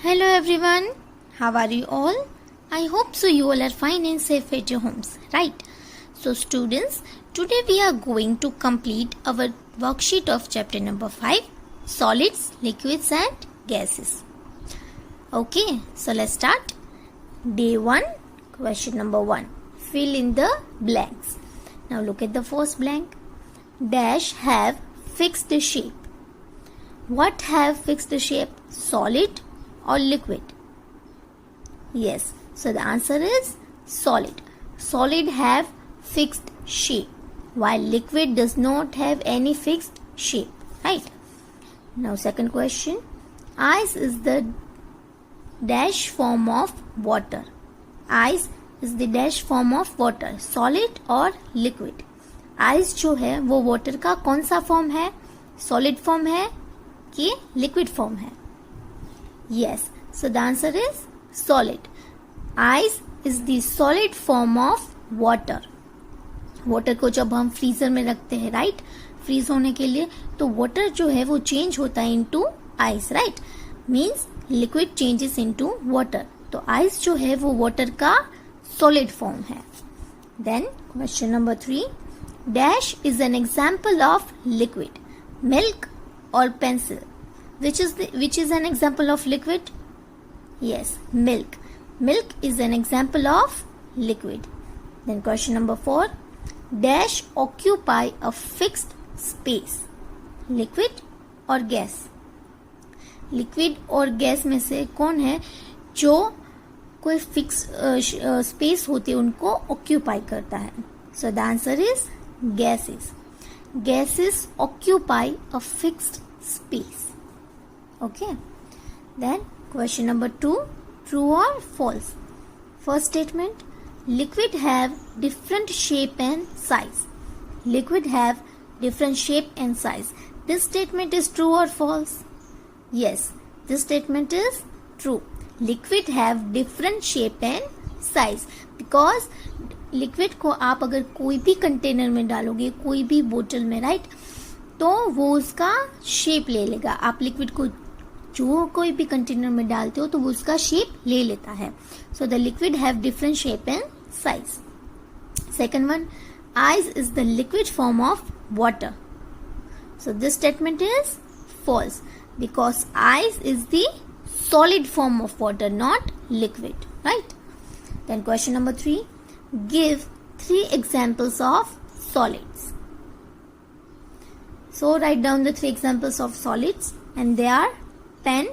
Hello everyone, how are you all? I hope so you all are fine and safe at your homes, right? So students, today we are going to complete our worksheet of chapter number 5, solids, liquids and gases. Okay, so let's start. Day 1, question number 1. Fill in the blanks. Now look at the first blank. Dash have fixed the shape. What have fixed the shape? Solid or liquid? Yes, so the answer is solid. Solid have fixed shape, while liquid does not have any fixed shape, right? Now second question. Ice is the dash form of water. Ice is the dash form of water, solid or liquid? Ice जो है वो water का कौन सा form है? Solid form है कि liquid form है? Yes, so the answer is solid. Ice is the solid form of water. Water को जब हम फ्रीजर में रखते हैं, राइट, फ्रीज होने के लिए, तो वाटर जो है वो चेंज होता है into ice, right, means liquid changes into water. तो आइस जो है वो वाटर का सॉलिड फॉर्म है. Then question number 3. Dash is an example of liquid, milk or pencil. Which is an example of liquid? Yes, milk. Milk is an example of liquid. Then question number 4. Dash occupy a fixed space. Liquid or gas? Liquid और gas में से कौन है जो कोई fix space होती है उनको ऑक्यूपाई करता है? So the answer is gases. Gases occupy a fixed space. Okay. Then question number 2. True or false? First statement. Liquid have different shape and size. Liquid have different shape and size. This statement is true or false? Yes, this statement is true. Liquid have different shape and size because liquid को आप अगर कोई भी container में डालोगे, कोई भी बोतल में, राइट, तो वो उसका शेप ले लेगा. आप लिक्विड को जो कोई भी कंटेनर में डालते हो तो वो उसका शेप ले लेता है. So the liquid have different shape and size. Second one. Ice is the liquid form of water. So this statement is false because ice is the solid form of water, not liquid, right. Then question number 3. Give 3 examples of solids. So write down the 3 examples of solids and they are pen,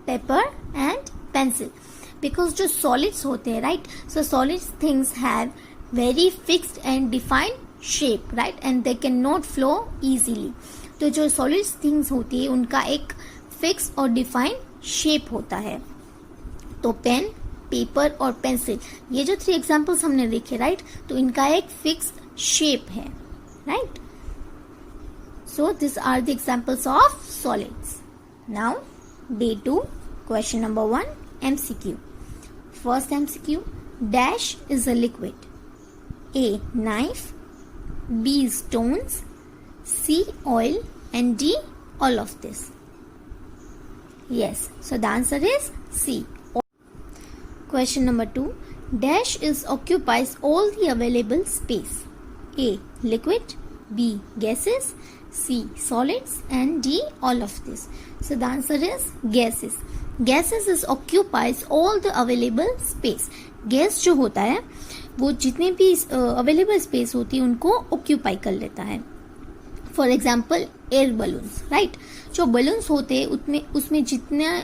paper and pencil. Because जो solids होते हैं, right, so solid things have very fixed and defined shape, right, and they cannot flow easily. तो जो solid things होती है उनका एक fixed और defined shape होता है. तो पेन, पेपर और पेंसिल, ये जो 3 एग्जाम्पल्स हमने देखे, राइट, तो इनका एक फिक्स्ड शेप है, right. So this are the examples of solids. Now day 2, question number 1, MCQ. First MCQ. Dash is a liquid. A. knife, B. stones, C. oil and D. all of this. Yes, so the answer is C. Question number 2. Dash is occupies all the available space. A. liquid, B. gases, C. solids and D. all of this. So the answer is gases. Gases is occupies all the available space. Gas जो होता है वो जितने भी available space होती है उनको occupy कर लेता है. For example air balloons, right, जो बलून्स होते हैं उसमें जितना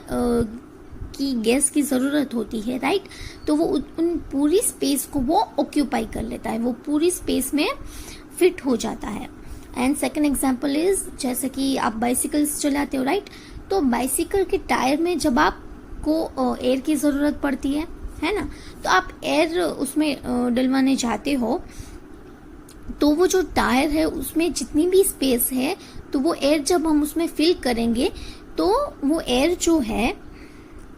की गैस की जरूरत होती है, राइट, तो वो उन पूरी स्पेस को वो ऑक्यूपाई कर लेता है, वो पूरी स्पेस में फिट हो जाता है. एंड सेकंड एग्जांपल इज जैसे कि आप बाइसिकल्स चलाते हो, राइट, तो बाइसिकल के टायर में जब आपको एयर की जरूरत पड़ती है ना, तो आप एयर उसमें डलवाने जाते हो तो वो जो टायर है उसमें जितनी भी स्पेस है तो वो एयर जब हम उसमें फिल करेंगे तो वो एयर जो है,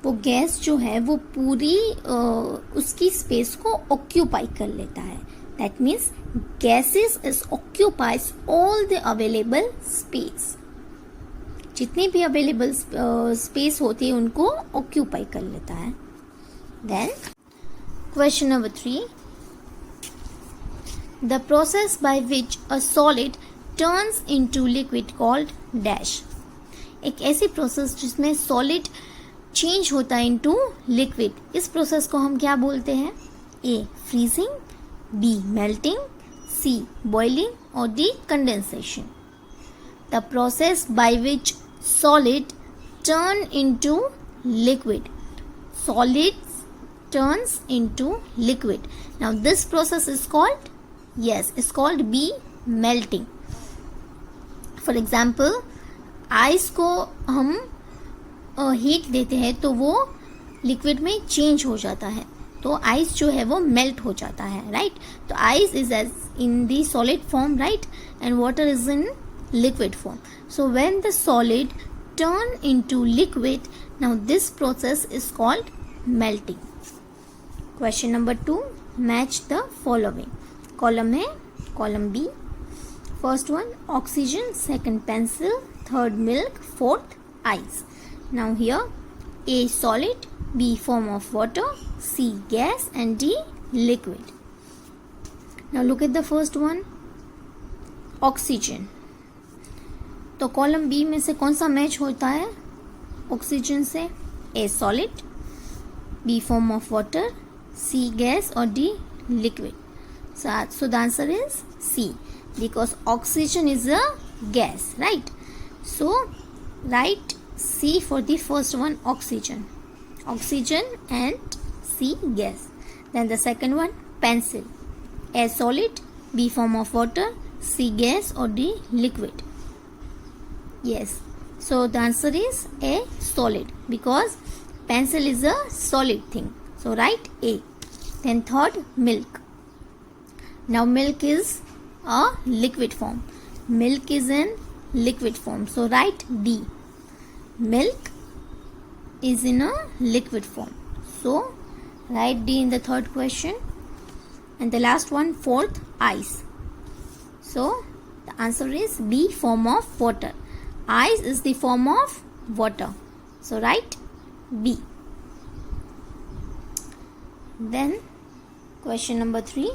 वो गैस जो है वो पूरी उसकी स्पेस को ऑक्यूपाई कर लेता है. That means gases is occupies all the available space. जितनी भी अवेलेबल स्पेस होती है उनको ऑक्यूपाई कर लेता है. Then question number 3, the process by which a solid turns into liquid called dash. एक ऐसी प्रोसेस जिसमें सॉलिड चेंज होता है इनटू लिक्विड, इस प्रोसेस को हम क्या बोलते हैं? ए फ्रीजिंग, बी मेल्टिंग, सी बॉइलिंग और D condensation. The process by which solid turn into liquid. Solids turns into liquid. Now this process is called, yes, it's called B melting. For example, ice को हम heat देते हैं तो वो liquid में change हो जाता है, तो आइस जो है वो मेल्ट हो जाता है, राइट. तो ice is as in the solid form, right, and water is in liquid form. So when the solid turn into liquid, now this process is called melting. Question number 2, match the following. Column A, column B. First one oxygen, second pencil, third milk, fourth ice. Now here A solid, B form of water, C gas and D liquid. Now look at the first one, oxygen. तो column B में से कौन सा match होता है oxygen से? A solid, B form of water, C gas और D liquid. So the answer is C because oxygen is a gas, right. So right C for the first one, oxygen, oxygen and C gas. Then the second one pencil, A solid, B form of water, C gas और D liquid. Yes, so the answer is A solid because pencil is a solid thing. So write A. Then third milk. Now milk is a liquid form. Milk is in liquid form. So write D. Milk is in a liquid form. So write D in the third question. And the last one, fourth, ice. So the answer is B form of water. Ice is the form of water. So write B. Then question number 3.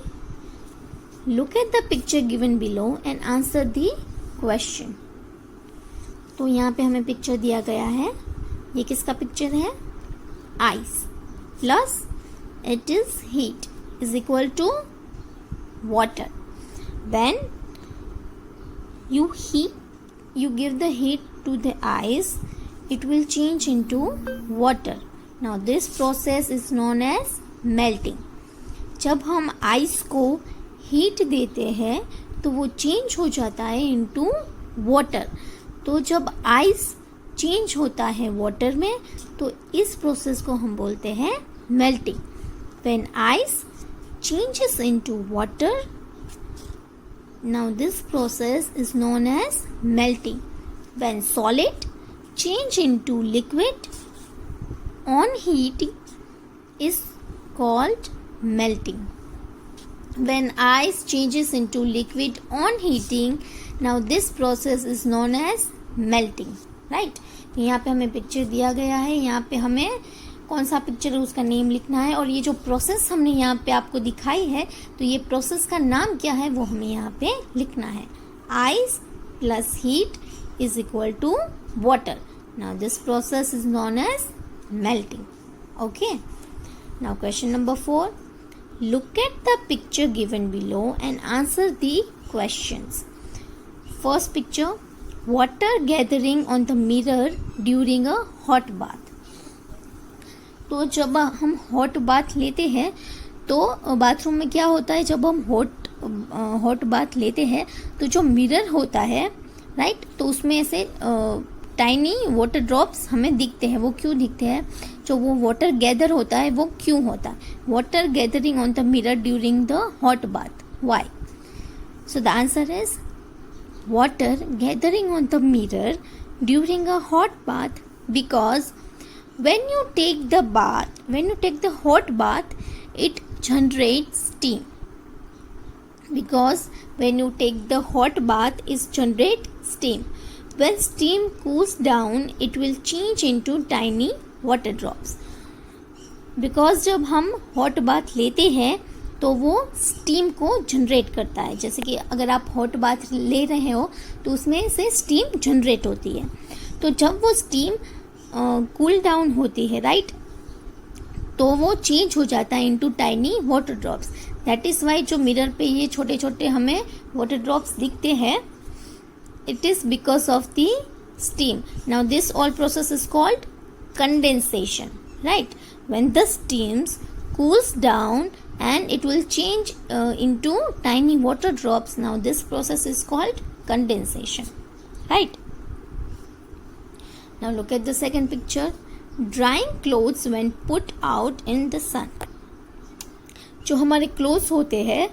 Look at the picture given below and answer the question. तो यहाँ पे हमें picture दिया गया है. ये किसका picture है? Ice plus it is heat is equal to water. When you give the heat to the ice, it will change into water. Now this process is known as melting. जब हम ice को heat देते हैं तो वो change हो जाता है इनटू वाटर. तो जब आइस चेंज होता है वाटर में तो इस प्रोसेस को हम बोलते हैं melting. When ice changes into water, now this process is known as melting. When solid change into liquid on heating is called melting. When ice changes into liquid on heating, now this process is known as melting, right. यहाँ पे हमें picture दिया गया है, यहाँ पे हमें कौन सा पिक्चर है उसका नेम लिखना है, और ये जो प्रोसेस हमने यहाँ पे आपको दिखाई है तो ये प्रोसेस का नाम क्या है वो हमें यहाँ पे लिखना है. Ice plus heat is equal to water. Now this process is known as melting. Okay, now question number 4. Look at the picture given below and answer the questions. First picture, water gathering on the mirror during a hot bath. तो जब हम hot bath लेते हैं तो bathroom में क्या होता है, जब हम हॉट बाथ लेते हैं तो जो मिरर होता है, राइट, तो उसमें ऐसे टाइनी वाटर ड्रॉप्स हमें दिखते हैं. वो क्यों दिखते हैं? जो वो वाटर गैदर होता है वो क्यों होता है? Water gathering on the mirror during the hot bath. Why? So the answer is water gathering on the mirror during a hot bath because when you take the hot bath, it generates steam. Because when you take the hot bath, it generates steam. when steam cools down it will change into tiny water drops. Because जब हम hot bath लेते हैं तो वो steam को generate करता है. जैसे कि अगर आप हॉट बाथ ले रहे हो तो उसमें से स्टीम जनरेट होती है. तो जब वो स्टीम कूल डाउन होती है, राइट, तो वो चेंज हो जाता है into tiny water drops. That is why जो मिरर पे ये छोटे छोटे हमें वाटर ड्रॉप्स दिखते हैं, it is because of the steam. Now this all process is called condensation, right? When the steams cools down and it will change into tiny water drops. Now this process is called condensation, right? Now look at the second picture. Drying clothes when put out in the sun. जो हमारे clothes होते हैं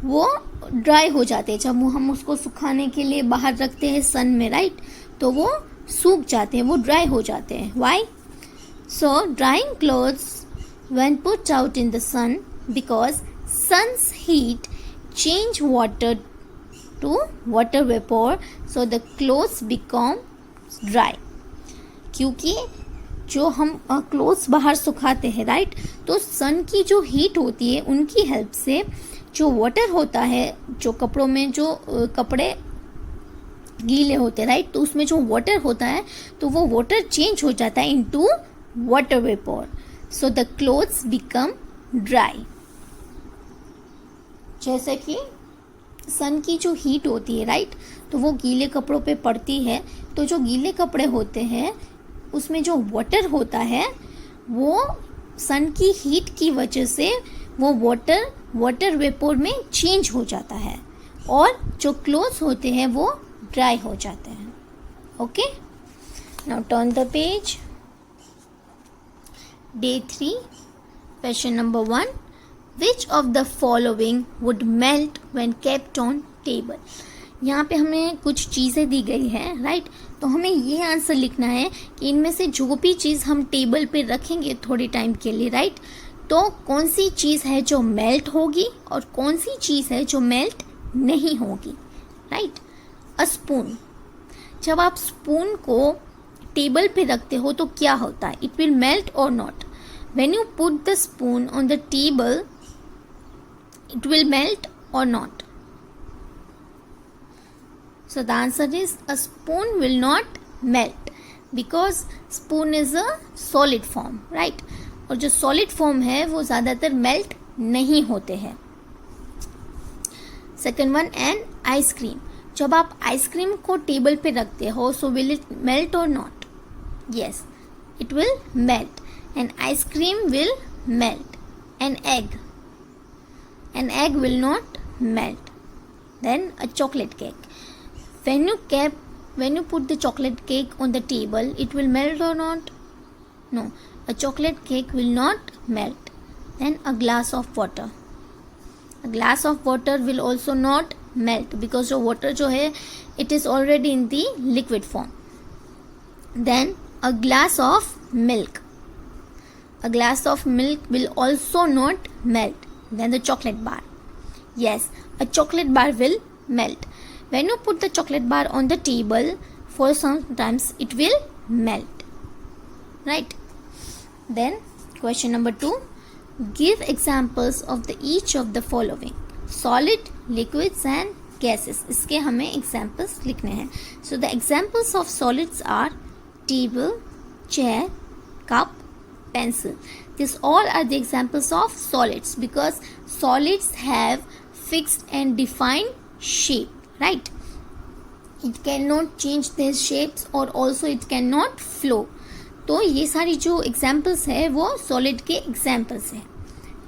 वो dry हो जाते हैं जब वो हम उसको सुखाने के लिए बाहर रखते हैं सन में, राइट, तो वो सूख जाते हैं, वो ड्राई हो जाते हैं. Why? So drying clothes when put out in the sun because sun's heat change water to water vapour, so the clothes become dry. क्योंकि जो हम क्लोथ्स बाहर सुखाते हैं, राइट, तो सन की जो हीट होती है उनकी हेल्प से जो वाटर होता है, जो कपड़ों में जो कपड़े गीले होते हैं, राइट, तो उसमें जो वाटर होता है तो वो वाटर चेंज हो जाता है into water vapour, so the clothes become dry. जैसे कि सन की जो हीट होती है, राइट, तो वो गीले कपड़ों पे पड़ती है, तो जो गीले कपड़े होते हैं उसमें जो वाटर होता है वो सन की हीट की वजह से वो वाटर वेपोर में चेंज हो जाता है और जो क्लोथ्स होते हैं वो ड्राई हो जाते हैं. Okay, now turn the page. Day 3, question number 1. Which of the following would melt when kept on table? यहाँ पे हमें कुछ चीज़ें दी गई हैं, राइट, तो हमें ये आंसर लिखना है कि इनमें से जो भी चीज़ हम टेबल पे रखेंगे थोड़ी टाइम के लिए, राइट, तो कौन सी चीज़ है जो मेल्ट होगी और कौन सी चीज़ है जो मेल्ट नहीं होगी, राइट. A spoon. जब आप स्पून को टेबल पे रखते हो तो क्या होता है? इट विल मेल्ट और not. When you put the spoon on the table it will melt और not. So the answer is a spoon will not melt because spoon is a solid form, right? और जो solid form है वो ज़्यादातर melt नहीं होते हैं. Second one, an ice cream. जब आप आइसक्रीम को टेबल पे रखते हो so will it melt or not? Yes, it will melt. An ice cream will melt. An egg will not melt. Then a chocolate cake. When you put the chocolate cake on the table, it will melt or not? No, a chocolate cake will not melt. Then a glass of water. A glass of water will also not melt because the water जो है it is already in the liquid form. Then a glass of milk. A glass of milk will also not melt. Then the chocolate bar. Yes, a chocolate bar will melt. When you put the chocolate bar on the table, for sometimes it will melt, right? Then question number 2. Give examples of each of the following: solid, liquids and gases. इसके हमें examples लिखने हैं. So the examples of solids are table, chair, cup, pencil. These all are the examples of solids because solids have fixed and defined shape. Right? It cannot change their shapes or also it cannot flow. तो ये सारी जो examples है वो solid के examples हैं.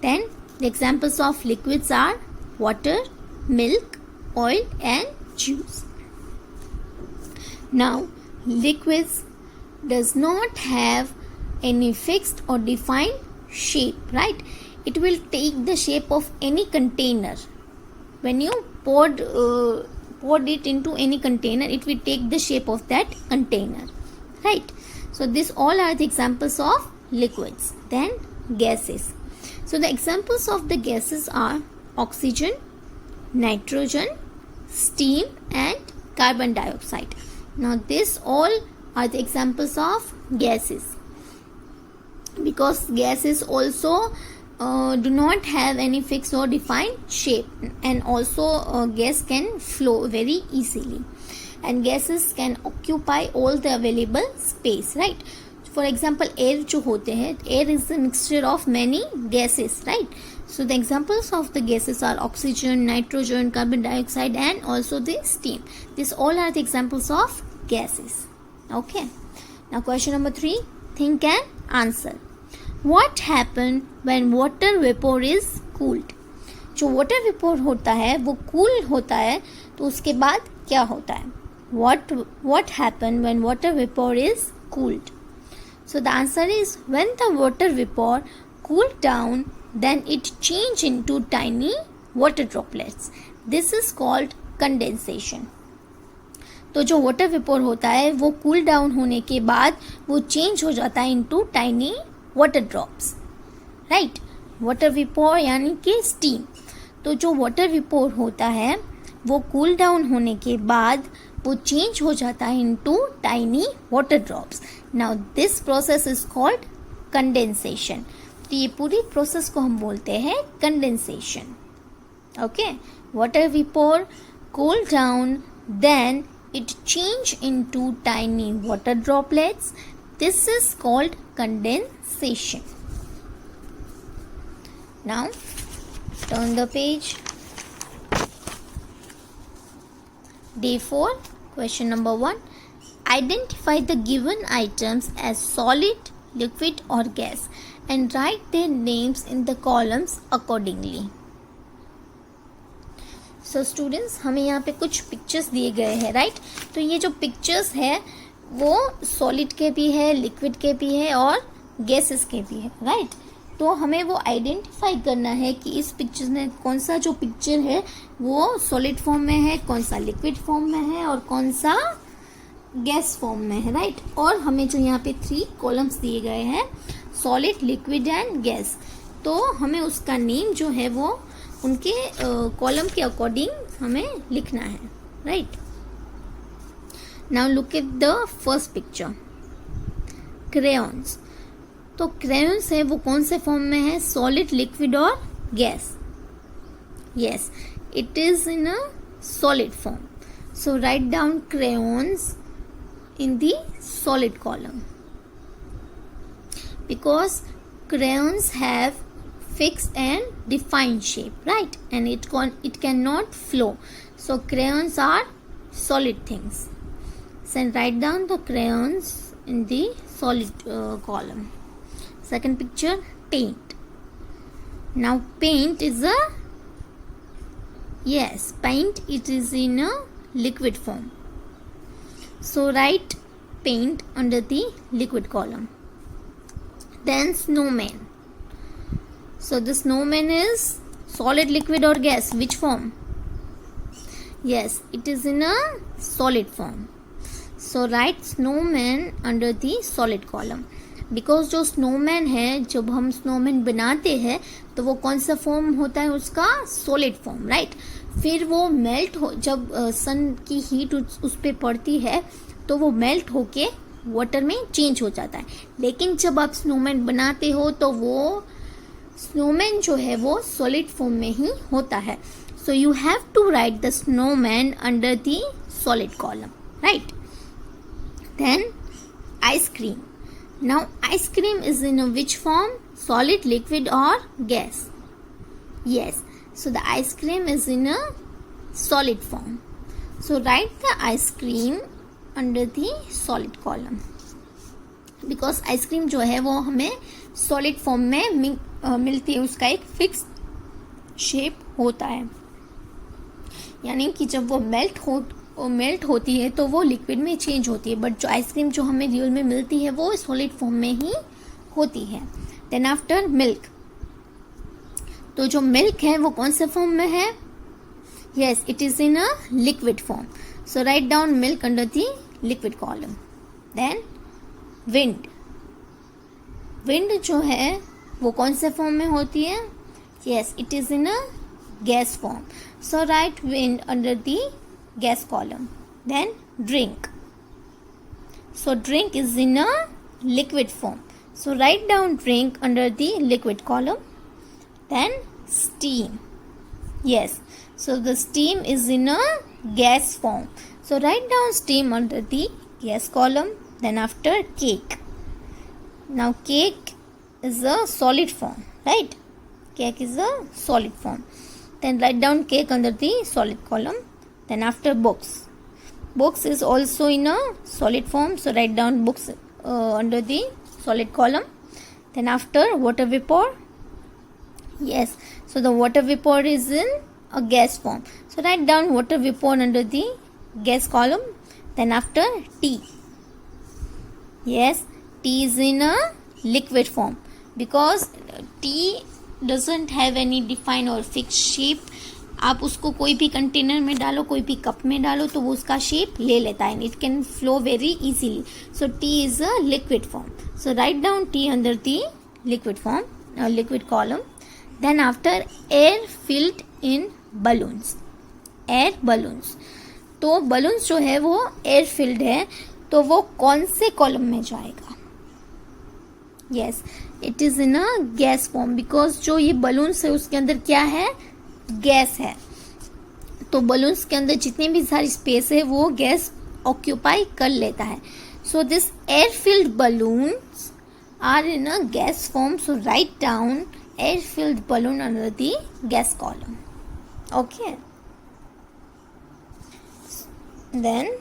Then the examples of liquids are water, milk, oil and juice. Now liquids does not have any fixed or defined shape, right? It will take the shape of any container. When you poured it into any container, it will take the shape of that container, right? So these all are the examples of liquids. Then gases. So the examples of the gases are oxygen, nitrogen, steam and carbon dioxide. Now this all are the examples of gases, because gases also do not have any fixed or defined shape, and also gas can flow very easily, and gases can occupy all the available space, right? For example, air जो होते हैं, air is a mixture of many gases, right? So the examples of the gases are oxygen, nitrogen, carbon dioxide, and also the steam. These all are the examples of gases. Okay. Now question number 3. Think and answer. What happened when water vapor is cooled? जो water vapor होता है वो cool होता है, तो उसके बाद क्या होता है? What happened when water vapor is cooled? So the answer is, when the water vapor cooled down, then it changed into tiny water droplets. This is called condensation. तो जो वाटर वेपोर होता है वो कूल डाउन होने के बाद वो change हो जाता है into tiny water drops, right? Water vapour यानी कि स्टीम. तो जो वाटर वेपोर होता है वो कूल डाउन होने के बाद वो चेंज हो जाता है into tiny water drops. Now this process is called condensation. तो ये पूरी प्रोसेस को हम बोलते हैं condensation. Okay, water vapour cool down, then it change into tiny water droplets. This is called condensation. Now turn the page. Day 4, question number 1. Identify the given items as solid, liquid or gas and write their names in the columns accordingly. So students, हमें यहाँ पे कुछ pictures दिए गए हैं, right? तो ये जो पिक्चर्स है वो सॉलिड के भी है, लिक्विड के भी है और गैसेस के भी है, राइट? तो हमें वो आइडेंटिफाई करना है कि इस पिक्चर में कौन सा जो पिक्चर है वो सॉलिड फॉर्म में है, कौन सा लिक्विड फॉर्म में है और कौन सा गैस फॉर्म में है, राइट? और हमें जो यहाँ पे 3 कॉलम्स दिए गए हैं, सॉलिड, लिक्विड एंड गैस, तो हमें उसका नेम जो है वो उनके कॉलम के अकॉर्डिंग हमें लिखना है, right? Now look at the first picture, crayons. तो क्रेयॉन्स है वो कौन से फॉर्म में है, सॉलिड, लिक्विड और gas? Yes, it is in a solid form. So write down crayons in the solid column, because crayons have fixed and defined shape, right? And it cannot flow, so crayons are solid things. So write down the crayons in the solid column. Second picture, paint. Now paint is paint, it is in a liquid form. So write paint under the liquid column. Then snowman. So the snowman is solid, liquid or gas? Which form? Yes, it is in a solid form. So write snowman under the solid column. Because जो snowman है, जब हम snowman बनाते हैं तो वो कौन सा फॉर्म होता है उसका? Solid form, right? फिर वो मेल्ट हो, जब सन की हीट उस पर पड़ती है तो वो मेल्ट होके वाटर में चेंज हो जाता है. लेकिन जब आप स्नोमैन बनाते हो तो वो स्नोमैन जो है वो सॉलिड फॉर्म में ही होता है. So you have to write the snowman under the solid column, right? Then ice cream. Now ice cream is in which form, solid, liquid और gas? Yes, so the ice cream is in a solid form. So write the ice cream under the solid column, because ice cream जो है वो हमें solid form में मिलती है, उसका एक फिक्स शेप होता है, यानी कि जब वो मेल्ट होती है तो वो लिक्विड में चेंज होती है, बट जो आइसक्रीम जो हमें रियल में मिलती है वो सॉलिड फॉर्म में ही होती है. Then after milk. तो जो मिल्क है वो कौन से फॉर्म में है? Yes, it is in a liquid form. So write down milk under the liquid column. Then wind. Wind जो है वो कौन से फॉर्म में होती है? Yes, it is in a gas form. So write wind under the gas column. Then drink. So drink is in a liquid form. So write down drink under the liquid column. Then steam. Yes. So the steam is in a gas form. So write down steam under the gas column. Then after cake. Now cake is a solid form, right? Cake is a solid form. Then write down cake under the solid column. Then after books. Books is also in a solid form. So write down books under the solid column. Then after water vapor. Yes. So the water vapor is in a gas form. So write down water vapor under the gas column. Then after tea. Yes. Tea is in a liquid form because tea doesn't have any defined or fixed shape. आप उसको कोई भी container में डालो, कोई भी cup में डालो तो वो उसका शेप ले लेता है. It can flow very easily. So tea is a liquid form. So write down tea under the liquid form, liquid column. Then after air filled in balloons. Air balloons. तो balloons जो है वो air filled है, तो वो कौन से column में जाएगा? Yes, it is in a gas form because जो ये बलून्स है उसके अंदर क्या है? गैस है. तो बलून्स के अंदर जितनी भी सारी स्पेस है वो गैस ऑक्यूपाई कर लेता है. So this air filled balloons are in a gas form. So write down air filled balloon under the gas column. Okay, then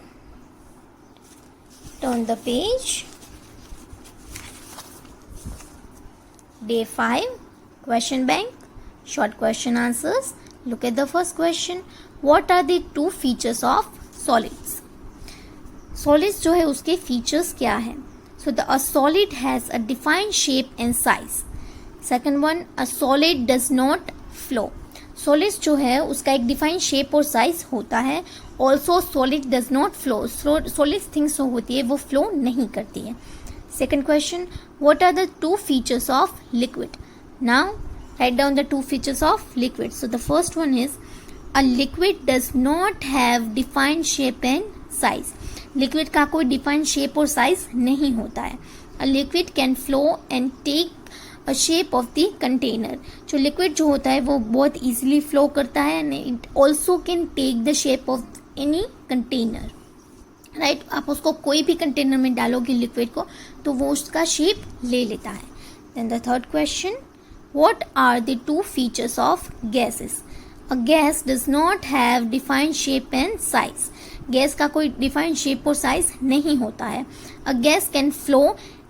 turn the page. Day 5, question bank, short question answers. Look at the first question. What are the two features of solids? Solids जो है उसके features क्या है? So a solid has a defined shape and size. Second one, a solid does not flow. Solids जो है उसका एक defined shape और साइज होता है. Also solid does not flow. Solid things जो होती है वो फ्लो नहीं करती है. Second question, what are the two features of liquid? Now write down the two features of liquid. So the first one is a liquid does not have defined shape and size. Liquid का कोई defined shape और size नहीं होता है. A liquid can flow and take a shape of the container. जो liquid जो होता है वो बहुत इजीली फ्लो करता है and it also can take the shape of any container. Right, आप उसको कोई भी कंटेनर में डालोगे लिक्विड को तो वो उसका शेप ले लेता है. Then the third question, what are the two features of gases? A gas does not have defined shape and size. Gas का कोई डिफाइंड शेप और साइज नहीं होता है. A gas can flow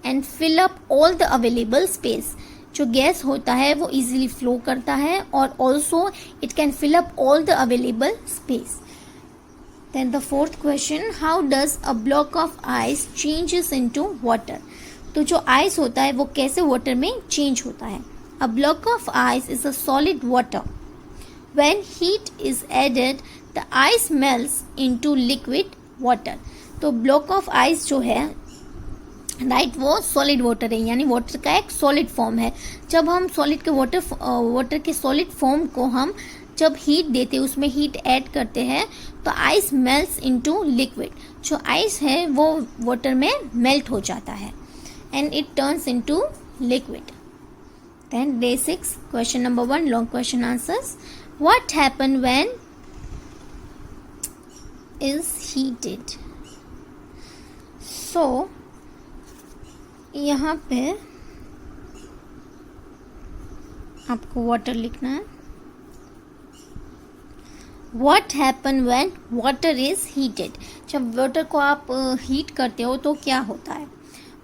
and fill up all the available space. जो gas होता है वो इजीली फ्लो करता है और also it can fill up all the available space. Then the fourth question, how does a block of ice changes into water? तो जो ice होता है वो कैसे वाटर में चेंज होता है? A block of ice is a solid water. When heat is added the ice melts into liquid water. तो ब्लॉक ऑफ आइस जो है राइट वो सॉलिड वाटर है, यानी वाटर का एक सॉलिड फॉर्म है. जब हम सॉलिड के वाटर के सॉलिड फॉर्म को हम जब हीट देते हैं, उसमें हीट ऐड करते हैं तो आइस मेल्ट्स इनटू लिक्विड. जो आइस है वो वाटर में मेल्ट हो जाता है and it turns into liquid. Then day 6, question number 1, long question answers. What happen when is heated? So यहाँ पे आपको वाटर लिखना है. What happen when water is heated? जब वाटर को आप हीट करते हो तो क्या होता है?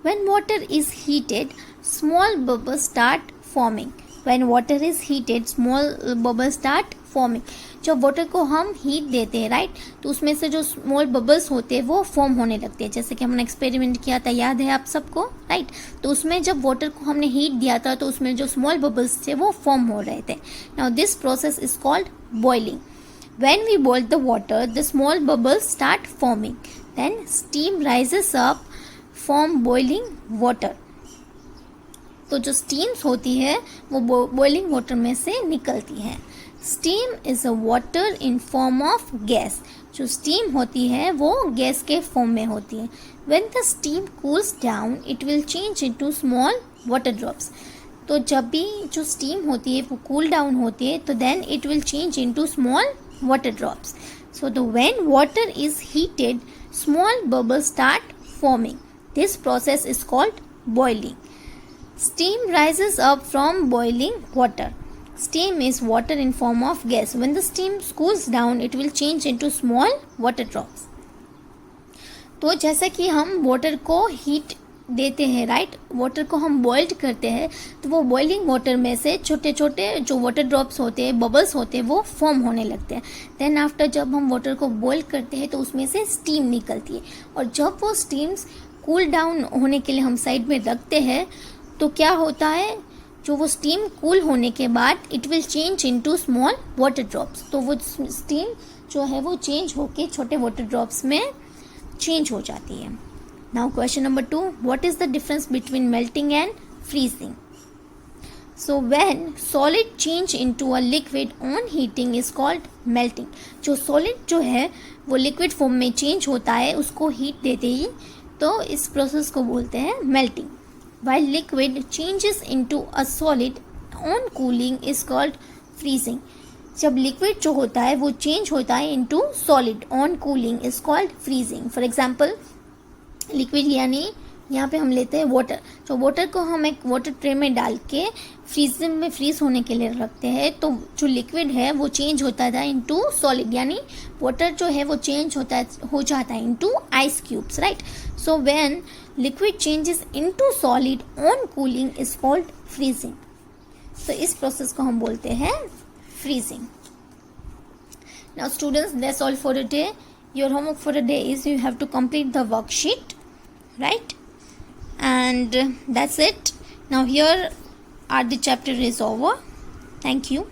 When water is heated, small bubbles start forming. When water is heated, small bubbles start forming. जब वाटर को हम हीट देते हैं राइट, तो उसमें से जो स्मॉल बबल्स होते हैं वो फॉर्म होने लगते हैं. जैसे कि हमने एक्सपेरिमेंट किया था, याद है आप सबको राइट? तो उसमें जब वाटर को हमने हीट दिया था तो उसमें जो स्मॉल बबल्स थे वो फॉर्म हो रहे थे. Now this process is called boiling. When we boil the water, the small bubbles start forming. Then steam rises up from boiling water. तो जो स्टीम्स होती है वो बॉइलिंग वाटर में से निकलती है. Steam is a water in form of gas. जो स्टीम होती है वो गैस के फॉर्म में होती है। When the steam cools down it will change into small water drops. तो जब भी जो स्टीम होती है वो कूल डाउन होती है तो then it will change into small water drops. So the when water is heated small bubbles start forming. This process is called boiling. Steam rises up from boiling water. Steam is water in form of gas. When the steam cools down, it will change into small water drops. तो जैसा कि हम water को heat देते हैं, right, water को हम boiled करते हैं तो वो बॉइलिंग वाटर में से छोटे छोटे जो वाटर ड्रॉप्स होते हैं, बबल्स होते हैं, वो फॉर्म होने लगते हैं। देन आफ्टर जब हम वाटर को बॉइल करते हैं तो उसमें से स्टीम निकलती है, और जब वो स्टीम्स कूल डाउन होने के लिए हम साइड में रखते हैं तो क्या होता है, जो वो स्टीम कूल होने के बाद it will change into small water drops. तो वो स्टीम जो है वो चेंज होके छोटे वाटर ड्रॉप्स में चेंज हो जाती है। Now question number 2, what is the difference between melting and freezing? So when solid change into a liquid on heating is called melting. जो सॉलिड जो है वो लिक्विड फॉर्म में चेंज होता है उसको हीट देते ही, तो इस प्रोसेस को बोलते हैं melting. While liquid changes into a solid on cooling is called freezing. जब लिक्विड जो होता है वो चेंज होता है into solid on cooling is called freezing. For example, liquid यानी यहाँ पे हम लेते हैं वाटर। तो वाटर को हम एक वाटर ट्रे में डाल के फ्रीजिंग में फ्रीज होने के लिए रखते हैं, तो जो लिक्विड है वो चेंज होता था इनटू सॉलिड, यानी वाटर जो है वो चेंज हो जाता है into ice cubes, right. So when liquid changes into solid on cooling is called freezing. तो इस प्रोसेस को हम बोलते हैं freezing. Now students, that's all for the day. Your homework for the day is you have to complete the worksheet, right? And that's it. Now here are the chapter is over. Thank you.